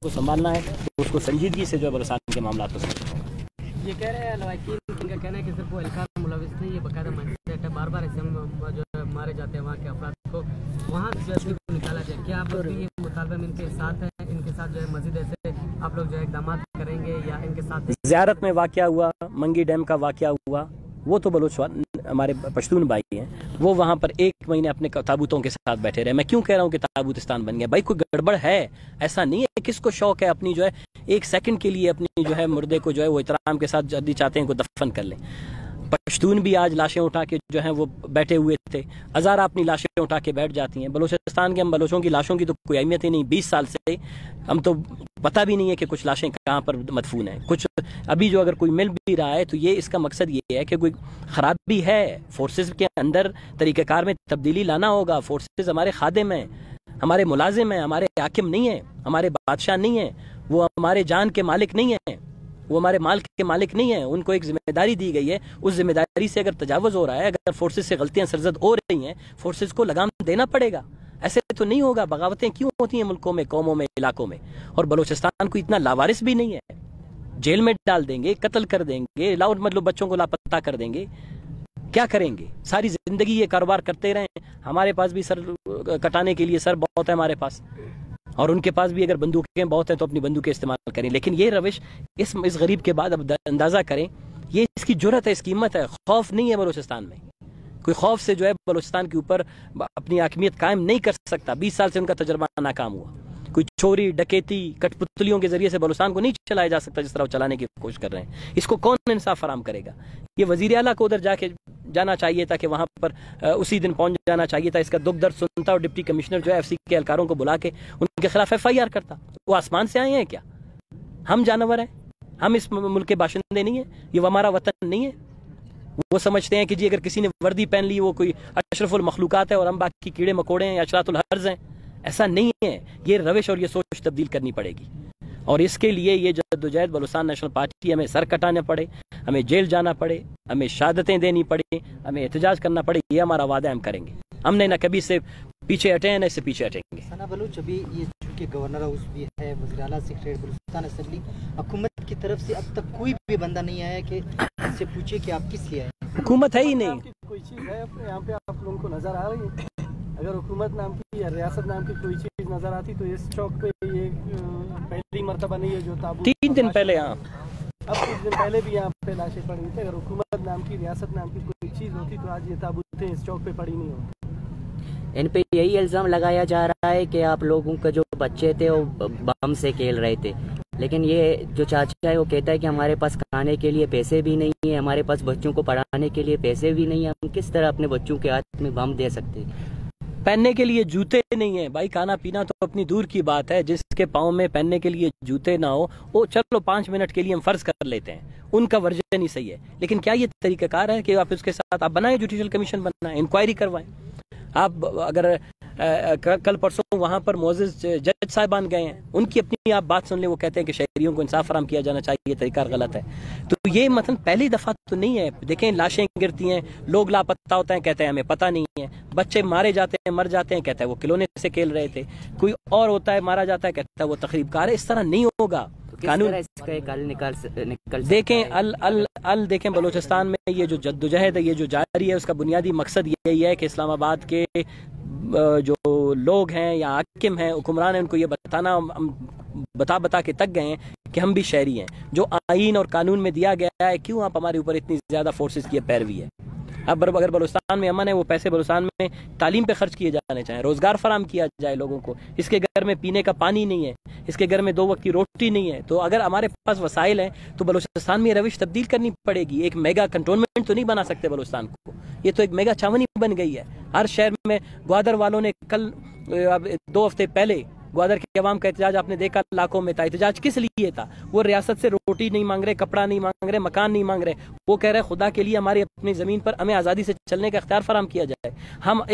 को संभालना है तो उसको संजीदगी से जो है बलूचिस्तान के मामला को समझना है। ये कह रहे हैं लवाकिन, इनका कहना है कि सिर्फ वो एहलकार मुलविस नहीं, ये बाकायदा माइंडसेट है। बार बार ऐसे जो है मारे जाते हैं वहाँ के अफराद को, वहाँ से निकाला जाए। क्या आप ये मुतालबे में इनके साथ हैं? इनके साथ जो है मजीद ऐसे आप लोग जो है इक़दाम करेंगे या इनके साथ? ज़ियारत में वाक़या हुआ, मंगी डैम का वाक़या हुआ, वो तो बलूचिस्तान हमारे पश्तून भाई हैं, वो वहाँ पर 1 महीने अपने ताबूतों के साथ बैठे रहे। मैं क्यों कह रहा हूँ कि ताबूतिस्तान बन गया? भाई कोई गड़बड़ है, ऐसा नहीं है। किसको शौक है अपनी जो है 1 सेकंड के लिए अपनी जो है मुर्दे को जो है वो इतराम के साथ जल्दी चाहते हैं को दफन कर लें। पश्तून भी आज लाशें उठा के जो हैं वो बैठे हुए थे, हज़ारा अपनी लाशें उठा के बैठ जाती हैं। बलूचिस्तान के हम बलोचों की लाशों की तो कोई अहमियत ही नहीं। 20 साल से हम तो पता भी नहीं है कि कुछ लाशें कहाँ पर मदफून हैं। कुछ अभी जो अगर कोई मिल भी रहा है तो ये इसका मकसद ये है कि कोई ख़राबी है फोर्सेस के अंदर, तरीक़ाकार में तब्दीली लाना होगा। फोर्सेस हमारे खादिम हैं, हमारे मुलाजिम हैं, हमारे हाकिम नहीं है, हमारे बादशाह नहीं है, वो हमारे जान के मालिक नहीं है, वो हमारे माल के मालिक नहीं है। उनको एक जिम्मेदारी दी गई है, उस जिम्मेदारी से अगर तजावुज़ हो रहा है, अगर फोर्सेस से गलतियां सरजद हो रही हैं, फोर्सेस को लगाम देना पड़ेगा। ऐसे तो नहीं होगा। बगावतें क्यों होती हैं मुल्कों में, कौमों में, इलाकों में? और बलूचिस्तान को इतना लावारिस भी नहीं है, जेल में डाल देंगे, कत्ल कर देंगे, मतलब बच्चों को लापता कर देंगे। क्या करेंगे? सारी जिंदगी ये कारोबार करते रहें। हमारे पास भी सर कटाने के लिए सर बहुत है हमारे पास, और उनके पास भी अगर बंदूकें बहुत हैं तो अपनी बंदूकें इस्तेमाल करें। लेकिन ये रविश इस गरीब के बाद अब अंदाजा करें, ये इसकी जुर्रत है, इसकी हिम्मत है। खौफ नहीं है बलूचिस्तान में, कोई खौफ से जो है बलूचिस्तान के ऊपर अपनी हाकिमियत कायम नहीं कर सकता। 20 साल से उनका तजर्बा नाकाम हुआ। कोई चोरी, डकैती, कठपुतलियों के जरिए से बलूचिस्तान को नहीं चलाया जा सकता जिस तरह वो चलाने की कोशिश कर रहे हैं। इसको कौन इंसाफ फराम करेगा? ये वजीर आला को उधर जाके जाना चाहिए था, कि वहां पर उसी दिन पहुंच जाना चाहिए था, इसका दुख दर्द सुनता, और डिप्टी कमिश्नर जो है FC के एहलकारों को बुला के उनके खिलाफ FIR करता। वो आसमान से आए हैं क्या? हम जानवर हैं? हम इस मुल्क के बाशिंदे नहीं है? ये हमारा वतन नहीं है? वो समझते हैं कि जी अगर किसी ने वर्दी पहन ली वो कोई अशरफुल मखलूकात है और हम बाकी कीड़े मकोड़े हैं या अशरातुल हर्ज हैं। ऐसा नहीं है। ये रविश और ये सोच तब्दील करनी पड़ेगी, और इसके लिए ये जद्दोजहद बलूचिस्तान नेशनल पार्टी, हमें सर कटाना पड़े, हमें जेल जाना पड़े, हमें शहादतें देनी पड़े, हमें एहतजाज करना पड़े, ये हमारा वादा हम करेंगे। हमने न कभी से पीछे हटे हैं, न इससे पीछे हटेंगे। सना बलूच, अभी ये चूँकि गवर्नर हाउस भी है, वज़ीर आला सेक्रेटरी बलूचिस्तान असेंबली, हुकूमत की तरफ से अब तक कोई भी बंदा नहीं आया कि इससे पूछे कि आप किस लिए आए? हुकूमत है ही नहीं। कोई चीज़ है यहाँ पे आप लोगों को नजर आ रही है? अगर हुकूमत नाम की या रियासत नाम की कोई चीज़ नजर आती तो इस चौक पे ये पहली मरतबा नहीं है जो ताबूत 3 दिन पहले यहाँ, अब कुछ दिन पहले भी यहाँ पे लाशें पड़ी थी। अगर हुकूमत नाम की, रियासत नाम की कोई चीज़ होती तो आज ये ताबूतें इस चौक पे पड़ी नहीं होती। इन पे यही इल्ज़ाम लगाया जा रहा है कि आप लोगों के जो बच्चे थे वो बम से खेल रहे थे, लेकिन ये जो चाचा है वो कहता है कि हमारे पास खाने के लिए पैसे भी नहीं है, हमारे पास बच्चों को पढ़ाने के लिए पैसे भी नहीं है। हम किस तरह अपने बच्चों के हाथ में बम दे सकते हैं? पहनने के लिए जूते नहीं है भाई, खाना पीना तो अपनी दूर की बात है। जिसके पाँव में पहनने के लिए जूते ना हो, वो चलो 5 मिनट के लिए हम फर्ज कर लेते हैं, उनका वर्जन ही सही है। लेकिन क्या ये तरीकाकार है कि आप उसके साथ आप बनाएं, जुडिशल कमीशन बनाएं, इंक्वायरी करवाएं। आप अगर कल परसों वहाँ पर मोअज़्ज़िज़ जज साहिबान गए हैं, उनकी अपनी आप बात सुन ले, वो कहते हैं कि शहरियों को इंसाफ फराम किया जाना चाहिए, तरीका गलत है। तो ये मतलब पहली दफ़ा तो नहीं है। देखें, लाशें गिरती हैं, लोग लापता होते हैं, कहते हैं हमें पता नहीं है, बच्चे मारे जाते हैं, मर जाते हैं, कहते हैं वो खिलौने से खेल रहे थे, कोई और होता है मारा जाता है, कहता है वो तकरीबकार है। इस तरह नहीं होगा। कानून निकल देखें, अल देखें, बलूचिस्तान में ये जो जद्दोजहद है, ये जो जारी है, उसका बुनियादी मकसद यही है कि इस्लामाबाद के जो लोग हैं या हाकिम हैं, हुक्मरान हैं, उनको ये बताना, बता के तक गए हैं कि हम भी शहरी हैं। जो आईन और कानून में दिया गया है, क्यों आप हमारे ऊपर इतनी ज्यादा फोर्सेस की पैरवी है? अब अगर बलूचिस्तान में अमन है, वो पैसे बलूचिस्तान में तालीम पे खर्च किए जाने चाहिए, रोजगार फराम किया जाए लोगों को। इसके घर में पीने का पानी नहीं है, इसके घर में 2 वक्त की रोटी नहीं है। तो अगर हमारे पास वसाइल हैं तो बलूचिस्तान में रविश तब्दील करनी पड़ेगी। एक मेगा कंटोनमेंट तो नहीं बना सकते बलूचिस्तान को, ये तो एक मेगा छावनी बन गई है। हर शहर में ग्वादर वालों ने कल 2 हफ्ते पहले ग्वादर के अवाम का एहतजाज आपने देखा, लाखों में था। एहतजाज किस लिए था? वो रियासत से रोटी नहीं मांग रहे, कपड़ा नहीं मांग रहे, मकान नहीं मांग रहे, वो कह रहे खुदा के लिए हमारी अपनी ज़मीन पर हमें आज़ादी से चलने का इख्तियार फराम किया जाए। हम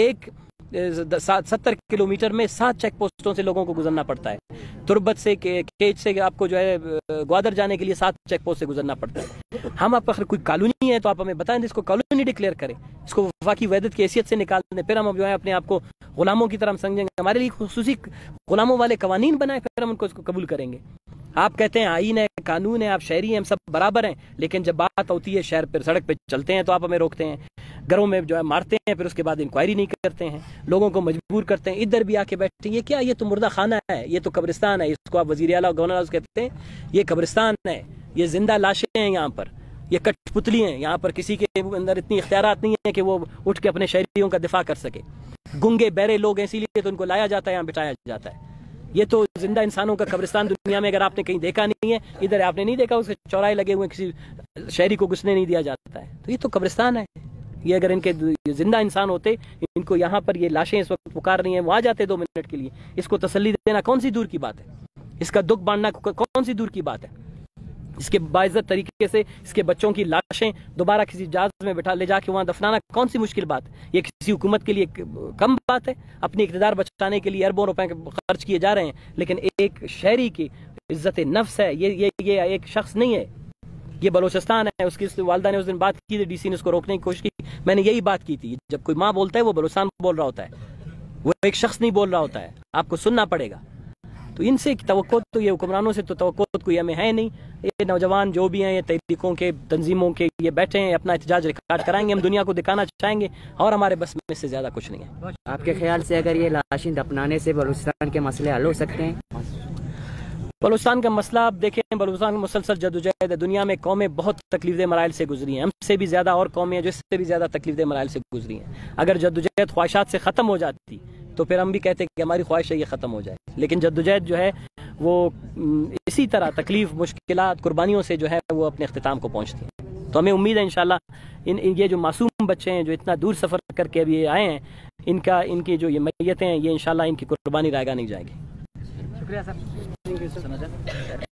70 किलोमीटर में 7 चेक पोस्टों से लोगों को गुजरना पड़ता है। तुरबत से, केज से आपको जो है ग्वादर जाने के लिए 7 चेक पोस्ट से गुजरना पड़ता है। हम आप अगर कोई कॉलोनी है तो आप हमें बताएं, इसको कॉलोनी डिक्लेयर करें, इसको वफाकी वहदत की हैसियत से निकाल दें, फिर हम जो है अपने आप को गुलामों की तरह हम समझेंगे, हमारे लिए खुसूसी गुलामों वाले कवानीन बनाए फिर हम उनको कबूल करेंगे। आप कहते हैं आईन है, कानून है, आप शहरी हैं, हम सब बराबर हैं, लेकिन जब बात होती है शहर पर सड़क पे चलते हैं तो आप हमें रोकते हैं, घरों में जो है मारते हैं, फिर उसके बाद इंक्वायरी नहीं करते हैं, लोगों को मजबूर करते हैं इधर भी आके बैठे। ये क्या, ये तो मुर्दा खाना है, ये तो कब्रिस्तान है, इसको आप वजीर आला गवर्नर हाउस कहते हैं, ये कब्रिस्तान है, ये जिंदा लाशें हैं यहाँ पर, ये कठपुतली हैं, यहाँ पर किसी के अंदर इतनी इख्तियारात नहीं है कि वो उठ के अपने शहरियों का दिफा कर सके। गुंगे बहरे लोग हैं, इसीलिए तो उनको लाया जाता है, यहाँ बिठाया जाता है। ये तो जिंदा इंसानों का कब्रिस्तान दुनिया में अगर आपने कहीं देखा नहीं है, इधर आपने नहीं देखा, उसके चौराहे लगे हुए, किसी शहरी को घुसने नहीं दिया जाता है, तो ये तो कब्रिस्तान है। ये अगर इनके जिंदा इंसान होते, इनको यहाँ पर ये लाशें इस वक्त पुकार रही हैं, वो आ जाते 2 मिनट के लिए, इसको तसल्ली देना कौन सी दूर की बात है, इसका दुख बांटना कौन सी दूर की बात है। इसके बाइज्जत तरीके से इसके बच्चों की लाशें दोबारा किसी जहाज में बैठा ले जाके वहां दफनाना कौन सी मुश्किल बात है। ये किसी हुकूमत के लिए कम बात है, अपनी इक़्तिदार बचाने के लिए अरबों रुपए खर्च किए जा रहे हैं, लेकिन एक शहरी की इज्जत नफ्स है, ये एक शख्स नहीं है, ये बलोचिस्तान है। उसकी वालदा ने उस दिन बात की थी, डीसी ने उसको रोकने की कोशिश की, मैंने यही बात की थी, जब कोई माँ बोलता है वो बलोचिस्तान बोल रहा होता है, वो एक शख्स नहीं बोल रहा होता है, आपको सुनना पड़ेगा। तो इनसे तवक्को तो ये हुक्मरानों से तो तवक्को कोई हमें है नहीं। ये नौजवान जो भी हैं, ये तहरीकों के, तंजीमों के, ये बैठे हैं, अपना एहतजाज रिकॉर्ड कराएंगे, हम दुनिया को दिखाना चाहेंगे, और हमारे बस में से ज़्यादा कुछ नहीं है। आपके ख्याल से अगर ये लाशें दफनाने से बलूचिस्तान के मसले हल हो सकते हैं? बलूचिस्तान का मसला आप देखें, बलूचिस्तान की मुसलसल जद्दोजहद है, दुनिया में कौमें बहुत तकलीफ मराइल से गुजरी हैं, हमसे भी ज़्यादा और कौमें हैं जो इससे भी ज़्यादा तकलीफ मराइल से गुजरी हैं। अगर जद्दोजहद ख्वाहिशात से ख़त्म हो जाती तो फिर हम भी कहते हैं कि हमारी ख्वाहिश है ये ख़त्म हो जाए, लेकिन जद्दोजहद जो है वो इसी तरह तकलीफ, मुश्किलात, कुर्बानियों से जो है वो अपने अख्तिताम को पहुँचती हैं। तो हमें उम्मीद है इंशाल्लाह ये जो मासूम बच्चे हैं जो इतना दूर सफ़र करके अभी आए हैं, इनकी जो ये मैयतें हैं, ये इंशाल्लाह इनकी कुर्बानी रायगा नहीं जाएगी। शुक्रिया सर।